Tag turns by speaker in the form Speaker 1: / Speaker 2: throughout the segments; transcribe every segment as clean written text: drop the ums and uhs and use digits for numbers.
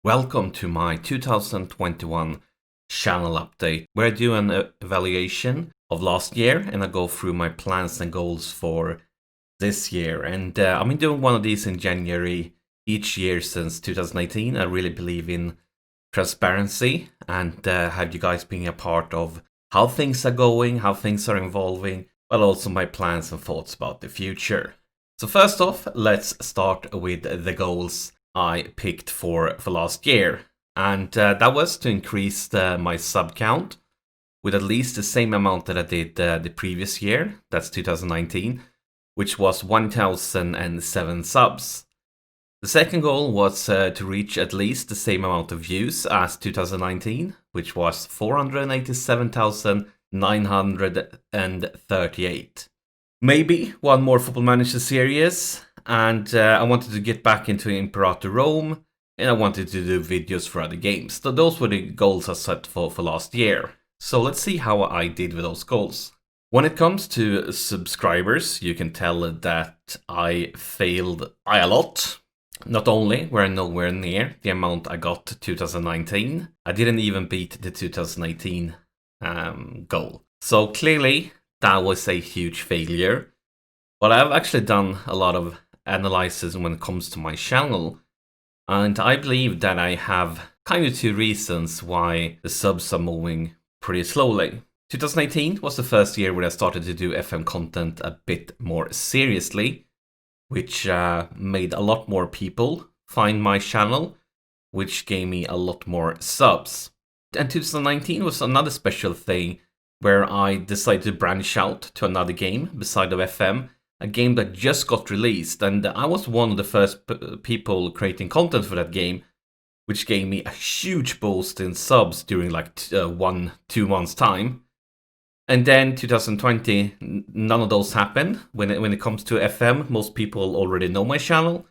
Speaker 1: Welcome to my 2021 channel update, where I do an evaluation of last year and I go through my plans and goals for this year. And I've been doing one of these in January each year since 2018. I really believe in transparency and have you guys being a part of how things are going, how things are evolving, but also my plans and thoughts about the future. So first off, let's start with the goals I picked for last year, and that was to increase my sub count with at least the same amount that I did the previous year, that's 2019, which was 1007 subs. The second goal was to reach at least the same amount of views as 2019, which was 487,938. Maybe one more Football Manager series, and I wanted to get back into Imperator Rome, and I wanted to do videos for other games. So those were the goals I set for last year. So let's see how I did with those goals. When it comes to subscribers, you can tell that I failed by a lot. Not only were I nowhere near the amount I got 2019, I didn't even beat the 2018 goal. So clearly, that was a huge failure. But I've actually done a lot of analysis when it comes to my channel, and I believe that I have kind of two reasons why the subs are moving pretty slowly. 2018 was the first year where I started to do FM content a bit more seriously, which made a lot more people find my channel, which gave me a lot more subs. And 2019 was another special thing where I decided to branch out to another game beside of FM, a game that just got released, and I was one of the first people creating content for that game, which gave me a huge boost in subs during like 1-2 months time. And then 2020, none of those happened. When it comes to FM, most people already know my channel,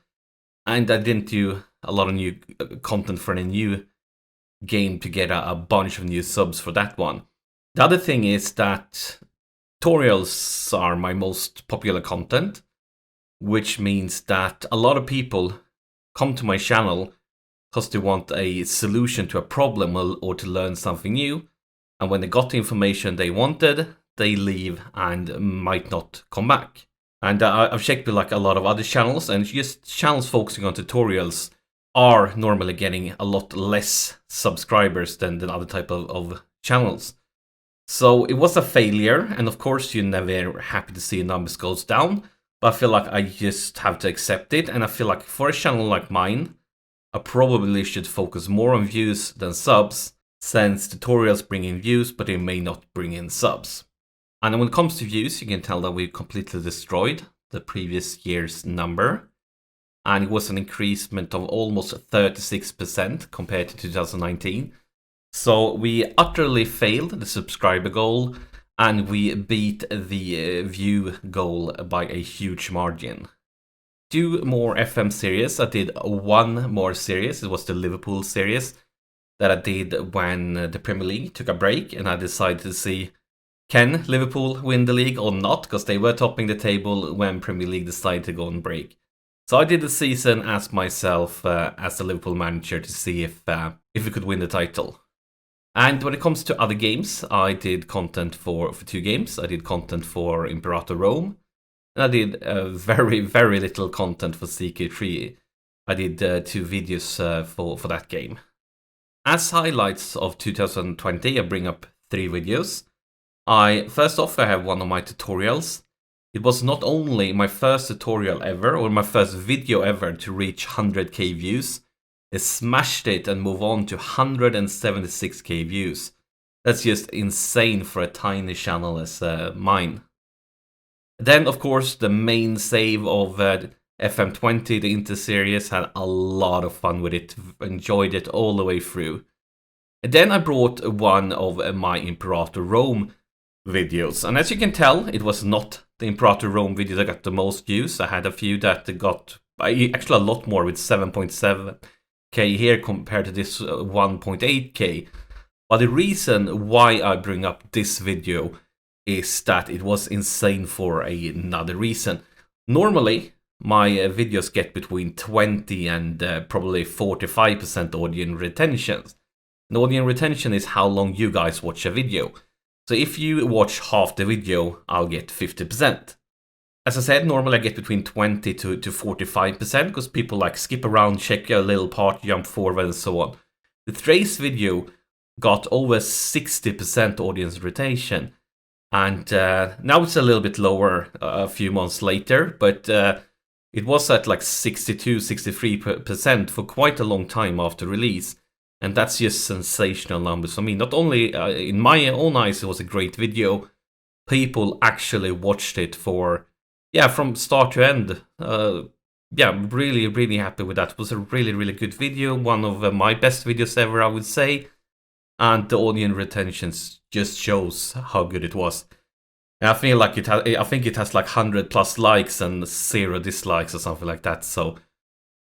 Speaker 1: and I didn't do a lot of new content for a new game to get a bunch of new subs for that one. The other thing is that tutorials are my most popular content, which means that a lot of people come to my channel because they want a solution to a problem or to learn something new. And when they got the information they wanted, they leave and might not come back. And I've checked with like a lot of other channels, and just channels focusing on tutorials are normally getting a lot less subscribers than other type of channels. So it was a failure, and of course you're never happy to see numbers goes down, but I feel like I just have to accept it, and I feel like for a channel like mine, I probably should focus more on views than subs, since tutorials bring in views, but they may not bring in subs. And when it comes to views, you can tell that we completely destroyed the previous year's number, and it was an increasement of almost 36% compared to 2019. So we utterly failed the subscriber goal, and we beat the view goal by a huge margin. 2 more FM series. I did one more series. It was the Liverpool series that I did when the Premier League took a break, and I decided to see, can Liverpool win the league or not? Because they were topping the table when Premier League decided to go on break. So I did the season as myself, as the Liverpool manager, to see if we could win the title. And when it comes to other games, I did content for 2 games. I did content for Imperator Rome, and I did very, very little content for CK3. I did 2 videos for that game. As highlights of 2020, I bring up 3 videos. First off, I have one of my tutorials. It was not only my first tutorial ever, or my first video ever, to reach 100k views. They smashed it and moved on to 176k views. That's just insane for a tiny channel as mine. Then, of course, the main save of FM20, the Inter series, had a lot of fun with it. Enjoyed it all the way through. And then I brought one of my Imperator Rome videos. And as you can tell, it was not the Imperator Rome video that got the most views. I had a few that got actually a lot more, with 7.7k here compared to this 1.8k. But the reason why I bring up this video is that it was insane for another reason. Normally, my videos get between 20 and probably 45% audience retention. And audience retention is how long you guys watch a video. So if you watch half the video, I'll get 50%. As I said, normally I get between 20 to 45% because people like skip around, check a little part, jump forward and so on. The today's video got over 60% audience retention. And now it's a little bit lower a few months later, but it was at like 62, 63% for quite a long time after release. And that's just sensational numbers for me. Not only in my own eyes, it was a great video. People actually watched it for, from start to end. Really, really happy with that. It was a really, really good video. One of my best videos ever, I would say. And the audience retention just shows how good it was. And I feel like I think it has like 100 plus likes and 0 dislikes or something like that. So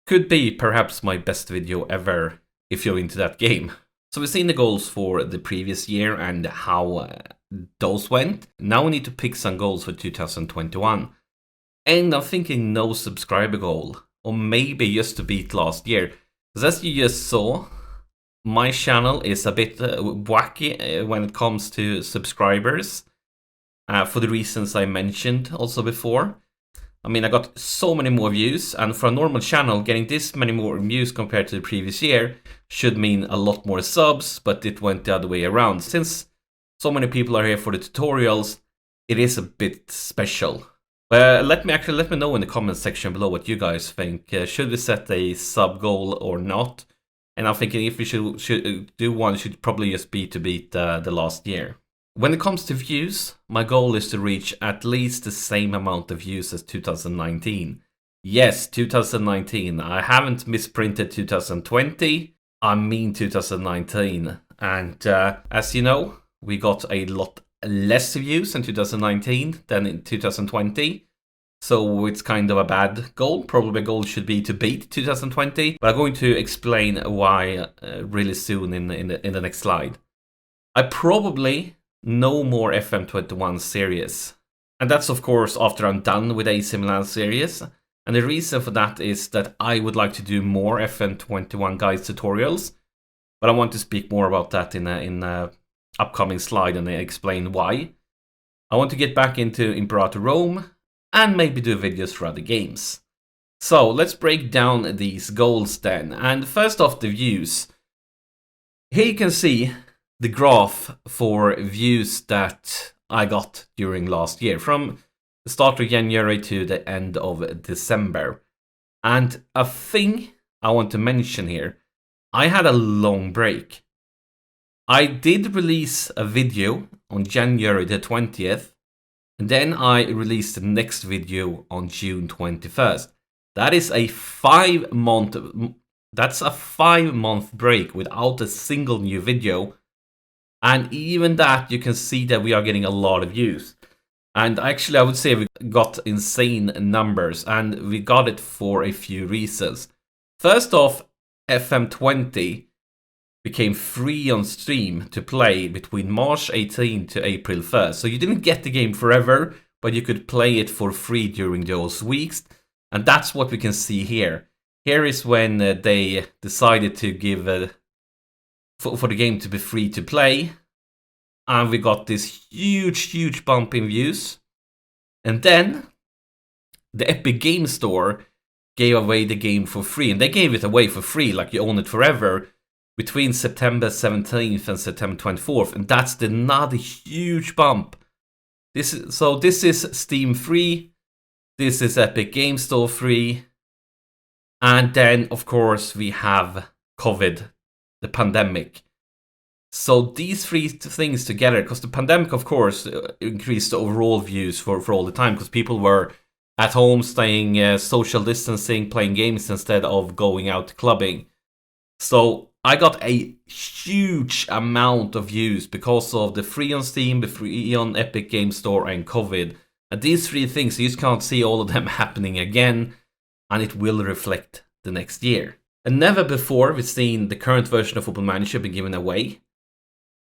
Speaker 1: could be perhaps my best video ever if you're into that game. So we've seen the goals for the previous year and how those went. Now we need to pick some goals for 2021. And I'm thinking no subscriber goal, or maybe just to beat last year. Because as you just saw, my channel is a bit wacky when it comes to subscribers, for the reasons I mentioned also before. I mean, I got so many more views, and for a normal channel, getting this many more views compared to the previous year should mean a lot more subs, but it went the other way around. Since so many people are here for the tutorials, it is a bit special. Let me know in the comment section below what you guys think. Should we set a sub goal or not? And I'm thinking if we should do one, it should probably just be to beat the last year. When it comes to views, my goal is to reach at least the same amount of views as 2019. Yes, 2019. I haven't misprinted 2020. I mean 2019. And as you know, we got a lot less views in 2019 than in 2020. So it's kind of a bad goal. Probably a goal should be to beat 2020. But I'm going to explain why really soon in the next slide. I probably no more FM21 series. And that's of course after I'm done with AC Milan series. And the reason for that is that I would like to do more FM21 guides tutorials. But I want to speak more about that in a upcoming slide and explain why. I want to get back into Imperator Rome and maybe do videos for other games. So let's break down these goals then. And first off, the views. Here you can see the graph for views that I got during last year, from the start of January to the end of December. And a thing I want to mention here, I had a long break. I did release a video on January the 20th, and then I released the next video on June 21st. That is a 5-month break without a single new video. And even that, you can see that we are getting a lot of views. And actually, I would say we got insane numbers, and we got it for a few reasons. First off, FM20 became free on Steam to play between March 18 to April 1st. So you didn't get the game forever, but you could play it for free during those weeks. And that's what we can see here. Here is when they decided to give for the game to be free to play. And we got this huge bump in views. And then the Epic Game Store gave away the game for free. And they gave it away for free, like you own it forever, between September 17th and September 24th. And that's another huge bump. This is Steam free. This is Epic Game Store free. And then, of course, we have COVID, the pandemic. So these three things together, because the pandemic, of course, increased the overall views for all the time, because people were at home, staying social distancing, playing games instead of going out clubbing. So I got a huge amount of views because of the free on Steam, the free on Epic Game Store, and COVID. And these three things, you just can't see all of them happening again, and it will reflect the next year. And never before we've seen the current version of Football Manager be given away,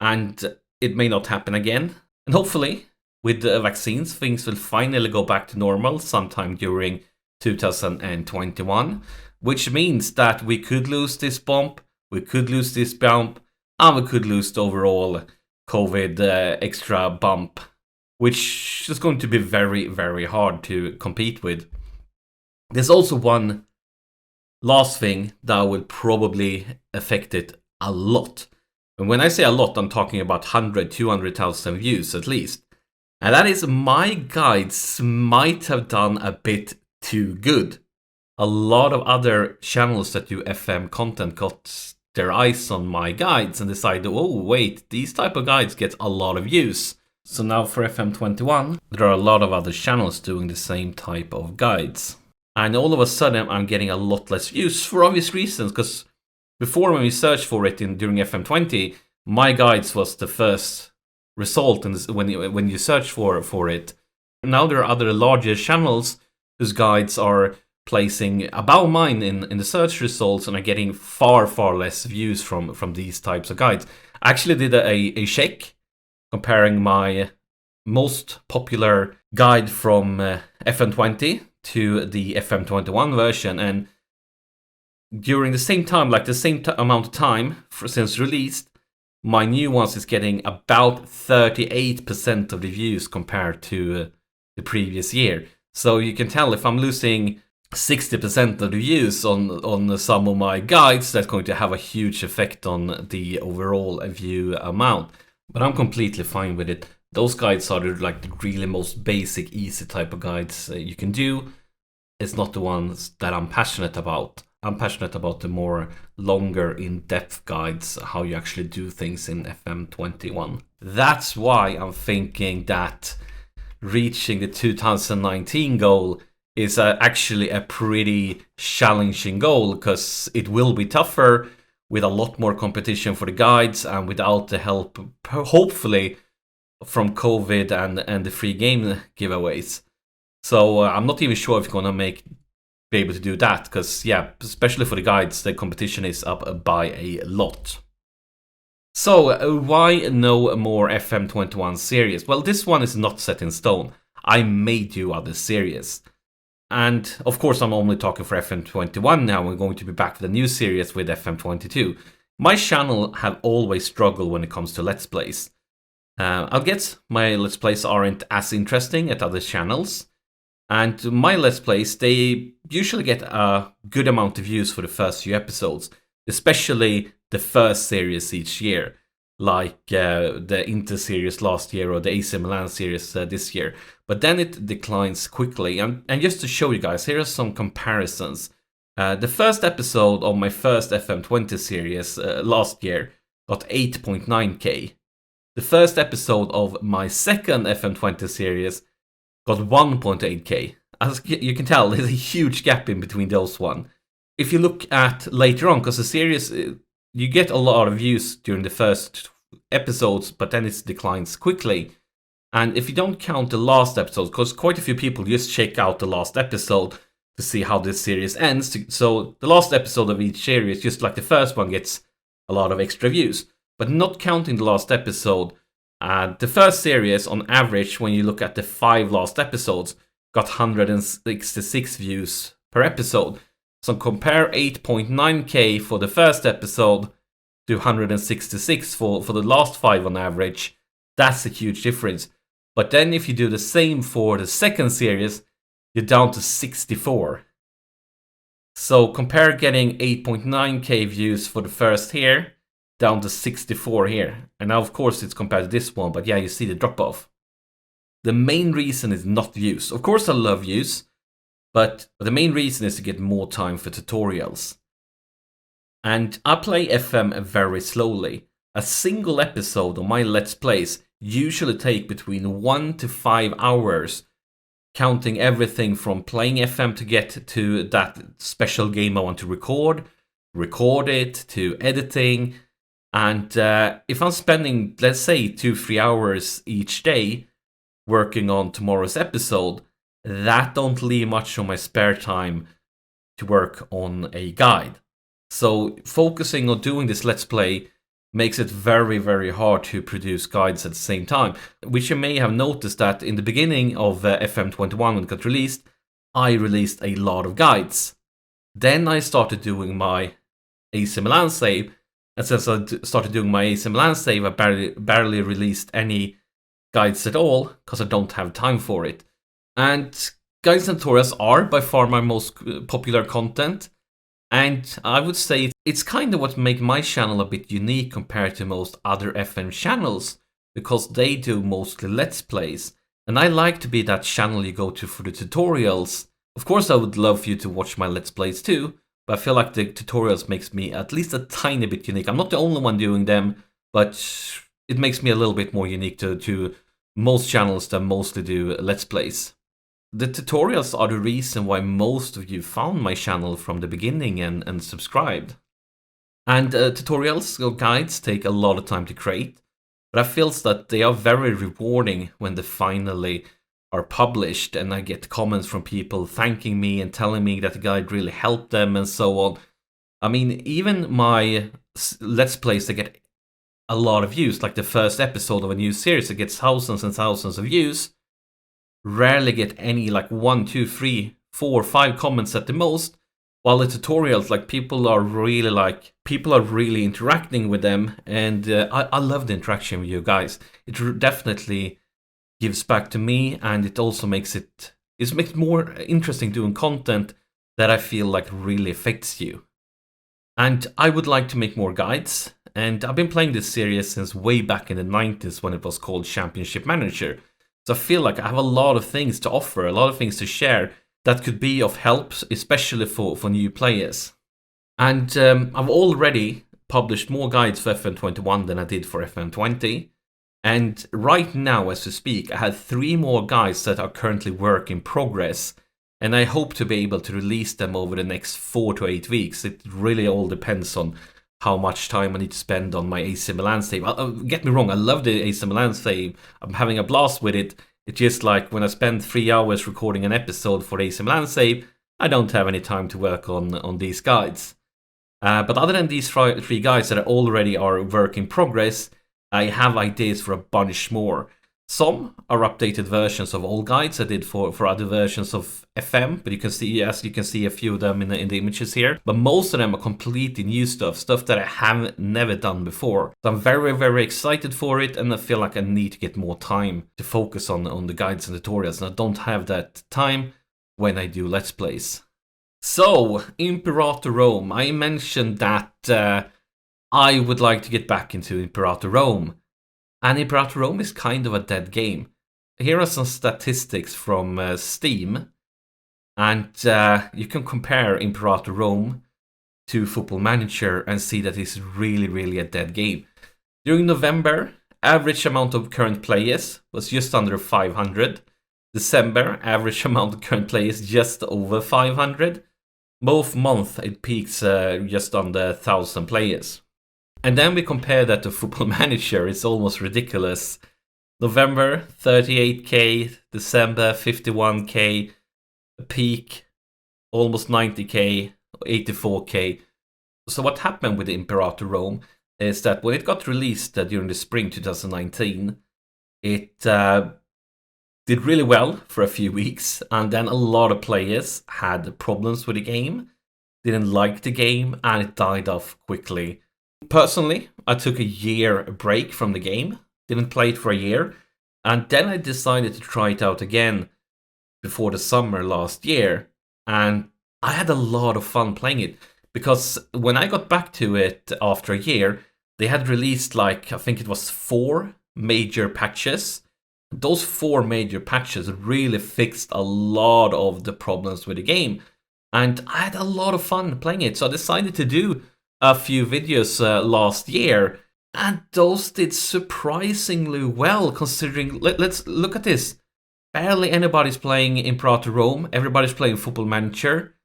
Speaker 1: and it may not happen again. And hopefully, with the vaccines, things will finally go back to normal sometime during 2021, which means that we could lose this bump, we could lose this bump, and we could lose the overall COVID extra bump, which is going to be very, very hard to compete with. There's also one last thing that will probably affect it a lot. And when I say a lot, I'm talking about 100, 200,000 views at least. And that is, my guides might have done a bit too good. A lot of other channels that do FM content got their eyes on my guides and decided, oh wait, these type of guides get a lot of views. So now for FM21, there are a lot of other channels doing the same type of guides. And all of a sudden, I'm getting a lot less views for obvious reasons, because before, when we searched for it during FM20, my guides was the first result when you search for it. Now there are other larger channels whose guides are placing above mine in the search results and are getting far, far less views from these types of guides. I actually did a check comparing my most popular guide from FM20 to the FM21 version, and during the same time, like the same amount of time since released, my new ones is getting about 38% of the views compared to the previous year. So you can tell if I'm losing 60% of the views on some of my guides, that's going to have a huge effect on the overall view amount. But I'm completely fine with it. Those guides are the really most basic, easy type of guides you can do. It's not the ones that I'm passionate about. I'm passionate about the more longer, in-depth guides, how you actually do things in FM21. That's why I'm thinking that reaching the 2019 goal is actually a pretty challenging goal, because it will be tougher with a lot more competition for the guides and without the help, hopefully, from COVID and the free game giveaways. So I'm not even sure if you're gonna be able to do that, because yeah, especially for the guides, the competition is up by a lot. So why no more FM21 series? Well, this one is not set in stone. I may do other series. And of course, I'm only talking for FM21 now. We're going to be back with a new series with FM22. My channel have always struggled when it comes to Let's Plays. I'll get my Let's Plays aren't as interesting as other channels. And my Let's Plays, they usually get a good amount of views for the first few episodes, especially the first series each year, like the Inter series last year or the AC Milan series this year. But then it declines quickly. And just to show you guys, here are some comparisons. The first episode of my first FM20 series last year got 8.9k. The first episode of my second FM20 series got 1.8k. As you can tell, there's a huge gap in between those one. If you look at later on, because the series, you get a lot of views during the first episodes, but then it declines quickly. And if you don't count the last episode, because quite a few people just check out the last episode to see how this series ends. So the last episode of each series, just like the first one, gets a lot of extra views. But not counting the last episode, the first series, on average, when you look at the 5 last episodes, got 166 views per episode. So compare 8.9k for the first episode to 166 for the last 5 on average. That's a huge difference. But then if you do the same for the second series, you're down to 64. So compare getting 8.9k views for the first here, down to 64 here. And now, of course, it's compared to this one, but yeah, you see the drop off. The main reason is not views. Of course, I love views, but the main reason is to get more time for tutorials. And I play FM very slowly. A single episode of my Let's Plays usually take between 1 to 5 hours, counting everything from playing FM to get to that special game I want to record it, to editing. And if I'm spending, let's say, 2-3 hours each day working on tomorrow's episode, that don't leave much of my spare time to work on a guide. So focusing on doing this Let's Play makes it very, very hard to produce guides at the same time. Which you may have noticed that in the beginning of FM21 when it got released, I released a lot of guides. Then I started doing my AC Milan save, and since I started doing my AC Milan save, I barely released any guides at all because I don't have time for it. And guides and tutorials are by far my most popular content, and I would say it's kind of what makes my channel a bit unique compared to most other FM channels, because they do mostly Let's Plays, and I like to be that channel you go to for the tutorials. Of course, I would love for you to watch my Let's Plays too, but I feel like the tutorials makes me at least a tiny bit unique. I'm not the only one doing them, but it makes me a little bit more unique to most channels that mostly do Let's Plays. The tutorials are the reason why most of you found my channel from the beginning and subscribed. And tutorials or guides take a lot of time to create, but I feel that they are very rewarding when they finally are published and I get comments from people thanking me and telling me that the guide really helped them and so on. I mean, even my Let's Plays that get a lot of views, like the first episode of a new series that gets thousands and thousands of views, rarely get any like 1, 2, 3, 4, 5 comments at the most. While the tutorials, like people are really interacting with them, and I love the interaction with you guys. It definitely gives back to me, and it also makes it more interesting doing content that I feel like really affects you. And I would like to make more guides, and I've been playing this series since way back in the 90s when it was called Championship Manager. So I feel like I have a lot of things to offer, a lot of things to share that could be of help, especially for new players. And I've already published more guides for FM21 than I did for FM20. And right now, as we speak, I have 3 more guides that are currently work in progress. And I hope to be able to release them over the next 4 to 8 weeks. It really all depends on how much time I need to spend on my AC Milan save. Get me wrong, I love the AC Milan save. I'm having a blast with it. It's just like when I spend 3 hours recording an episode for AC Milan save, I don't have any time to work on these guides. But other than these 3 guides that already are work in progress, I have ideas for a bunch more. Some are updated versions of old guides I did for other versions of FM, but you can see a few of them in the images here. But most of them are completely new stuff that I have never done before. So I'm very, very excited for it, and I feel like I need to get more time to focus on the guides and tutorials, and I don't have that time when I do Let's Plays. So, Imperator Rome. I mentioned that I would like to get back into Imperator Rome. And Imperator Rome is kind of a dead game. Here are some statistics from Steam. And you can compare Imperator Rome to Football Manager and see that it's really, really a dead game. During November, average amount of current players was just under 500. December, average amount of current players just over 500. Both months, it peaks just under 1,000 players. And then we compare that to Football Manager, it's almost ridiculous. November, 38k, December, 51k, a peak, almost 90k, 84k. So what happened with Imperator Rome is that when it got released during the spring 2019, it did really well for a few weeks, and then a lot of players had problems with the game, didn't like the game, and it died off quickly. Personally, I took a year break from the game, didn't play it for a year, and then I decided to try it out again before the summer last year, and I had a lot of fun playing it, because when I got back to it after a year, they had released I think it was 4 major patches. Those 4 major patches really fixed a lot of the problems with the game, and I had a lot of fun playing it, so I decided to do a few videos last year, and those did surprisingly well considering. Let's look at this. Barely anybody's playing Imperator Rome, everybody's playing Football Manager,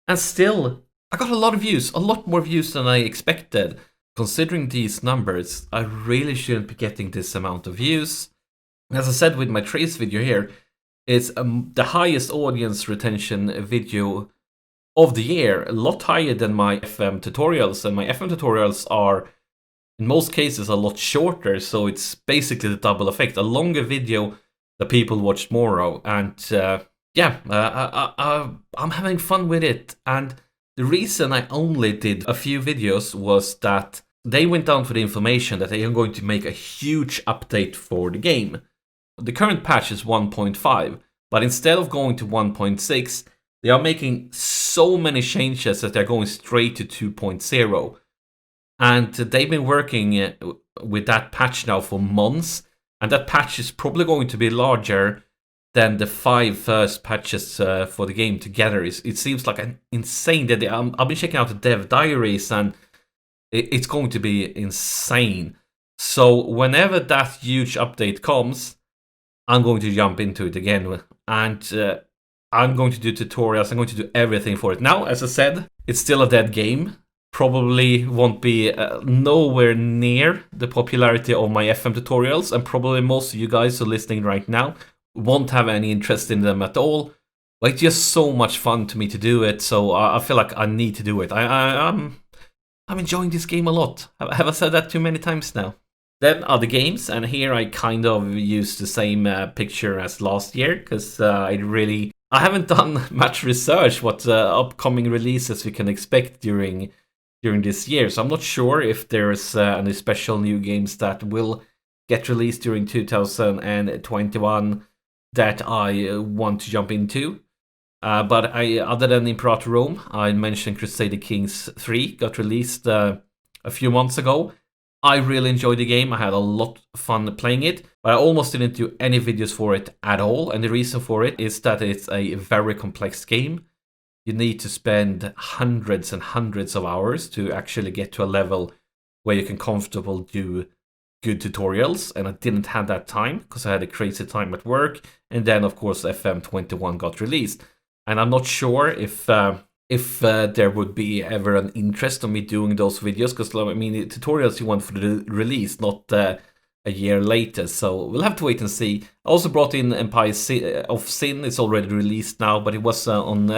Speaker 1: and still I got a lot of views, a lot more views than I expected. Considering these numbers, I really shouldn't be getting this amount of views. As I said with my trace video here, it's the highest audience retention video of the year, a lot higher than my FM tutorials, and my FM tutorials are in most cases a lot shorter, so it's basically the double effect, a longer video that people watch more of, and yeah, I'm having fun with it. And the reason I only did a few videos was that they went down for the information that they are going to make a huge update for the game. The current patch is 1.5, but instead of going to 1.6, they are making so many changes that they're going straight to 2.0. And they've been working with that patch now for months, and that patch is probably going to be larger than the 5 first patches for the game together. It seems like an insane that I've been checking out the dev diaries, and it's going to be insane. So whenever that huge update comes, I'm going to jump into it again, and I'm going to do tutorials. I'm going to do everything for it. Now, as I said, it's still a dead game. Probably won't be nowhere near the popularity of my FM tutorials, and probably most of you guys who are listening right now won't have any interest in them at all. But it's just so much fun to me to do it, so I feel like I need to do it. I'm enjoying this game a lot. Have I said that too many times now? Then other games, and here I kind of used the same picture as last year, because I haven't done much research what upcoming releases we can expect during this year. So I'm not sure if there's any special new games that will get released during 2021 that I want to jump into. But other than Imperator Rome, I mentioned Crusader Kings 3 got released a few months ago. I really enjoyed the game. I had a lot of fun playing it, but I almost didn't do any videos for it at all. And the reason for it is that it's a very complex game. You need to spend hundreds and hundreds of hours to actually get to a level where you can comfortably do good tutorials. And I didn't have that time because I had a crazy time at work. And then, of course, FM21 got released. And I'm not sure if there would be ever an interest on me doing those videos, because I mean, the tutorials you want for the release, not a year later. So we'll have to wait and see. I also brought in Empire of Sin. It's already released now, but it was on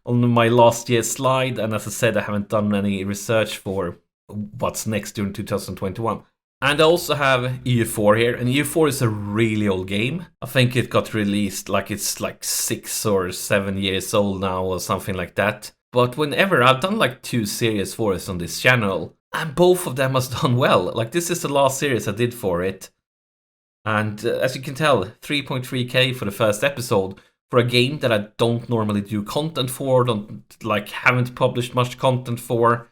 Speaker 1: on my last year's slide. And as I said, I haven't done any research for what's next during 2021. And I also have EU4 here, and EU4 is a really old game. I think it got released it's like 6 or 7 years old now or something like that. But whenever I've done like 2 series for it on this channel, and both of them has done well. Like, this is the last series I did for it. And as you can tell, 3.3k for the first episode for a game that I don't normally do content for, haven't published much content for.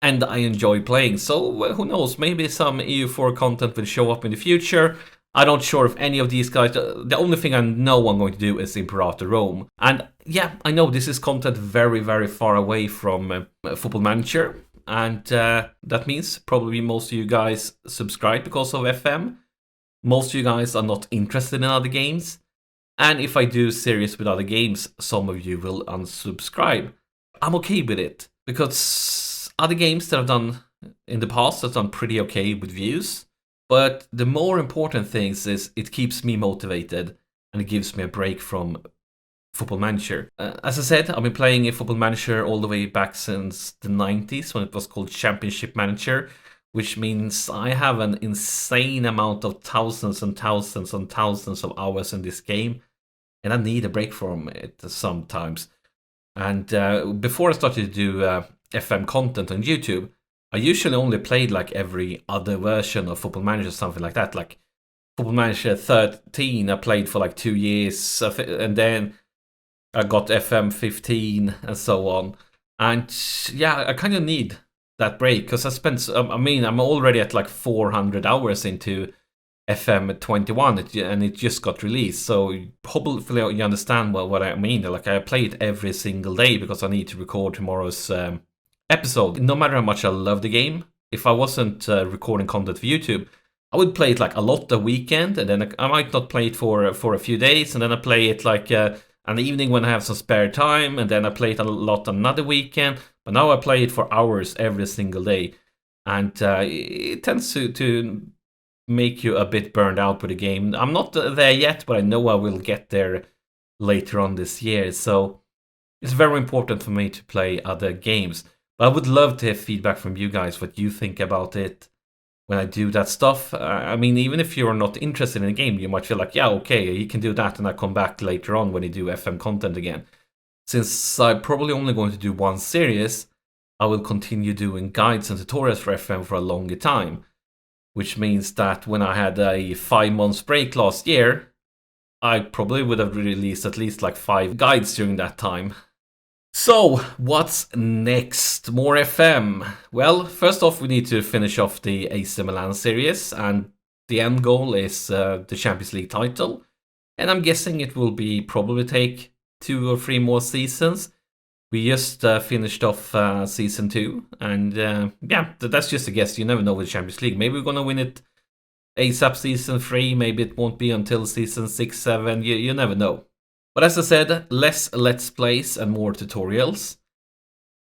Speaker 1: And I enjoy playing, so who knows, maybe some EU4 content will show up in the future. I'm not sure if any of these guys, the only thing I know I'm going to do is Imperator Rome. And yeah, I know this is content very, very far away from Football Manager, and that means probably most of you guys subscribe because of FM. Most of you guys are not interested in other games, and if I do series with other games, some of you will unsubscribe. I'm okay with it, because other games that I've done in the past have done pretty okay with views. But the more important thing is it keeps me motivated and it gives me a break from Football Manager. As I said, I've been playing a Football Manager all the way back since the 90s when it was called Championship Manager, which means I have an insane amount of thousands and thousands and thousands of hours in this game, and I need a break from it sometimes. And before I started to do FM content on YouTube, I usually only played like every other version of Football Manager, something like that. Like Football Manager 13, I played for like 2 years, and then I got FM 15 and so on. And yeah, I kind of need that break, because I'm already at like 400 hours into FM 21, and it just got released. So hopefully you understand what I mean. Like, I play it every single day because I need to record tomorrow's episode. No matter how much I love the game, if I wasn't recording content for YouTube, I would play it like a lot the weekend, and then I might not play it for a few days, and then I play it like an evening when I have some spare time, and then I play it a lot another weekend. But now I play it for hours every single day, and it tends to make you a bit burned out with the game. I'm not there yet, but I know I will get there later on this year. So it's very important for me to play other games. But I would love to have feedback from you guys, what you think about it, when I do that stuff. I mean, even if you're not interested in a game, you might feel like, yeah, okay, you can do that, and I come back later on when you do FM content again. Since I'm probably only going to do one series, I will continue doing guides and tutorials for FM for a longer time. Which means that when I had a 5 months break last year, I probably would have released at least like 5 guides during that time. So, what's next? More FM? Well, first off, we need to finish off the AC Milan series, and the end goal is the Champions League title. And I'm guessing it will be probably take 2 or 3 more seasons. We just finished off season 2, and yeah, that's just a guess. You never know with Champions League. Maybe we're gonna win it ASAP season 3. Maybe it won't be until season 6, 7. You never know. But as I said, less Let's Plays and more tutorials.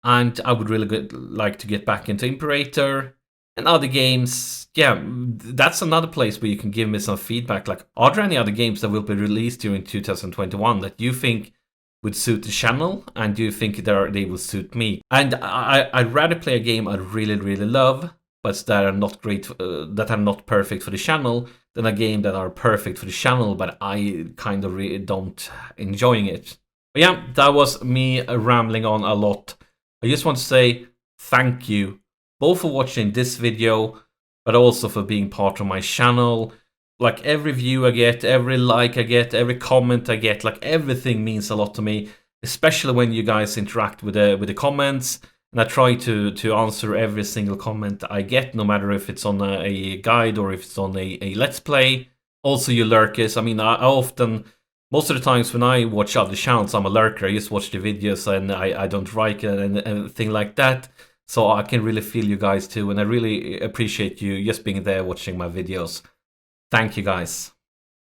Speaker 1: And I would really like to get back into Imperator and other games. Yeah, that's another place where you can give me some feedback. Like, are there any other games that will be released during 2021 that you think would suit the channel, and do you think they will suit me? And I'd rather play a game I really, really love, but that are not great, that are not perfect for the channel, than a game that are perfect for the channel, but I kind of really don't enjoying it. But yeah, that was me rambling on a lot. I just want to say thank you, both for watching this video, but also for being part of my channel. Like, every view I get, every like I get, every comment I get, like, everything means a lot to me, especially when you guys interact with the comments. And I try to answer every single comment I get, no matter if it's on a guide or if it's on a Let's Play. Also, you lurkers, I mean, I often, most of the times when I watch other channels, I'm a lurker. I just watch the videos and I don't write anything like that. So I can really feel you guys too, and I really appreciate you just being there watching my videos. Thank you, guys.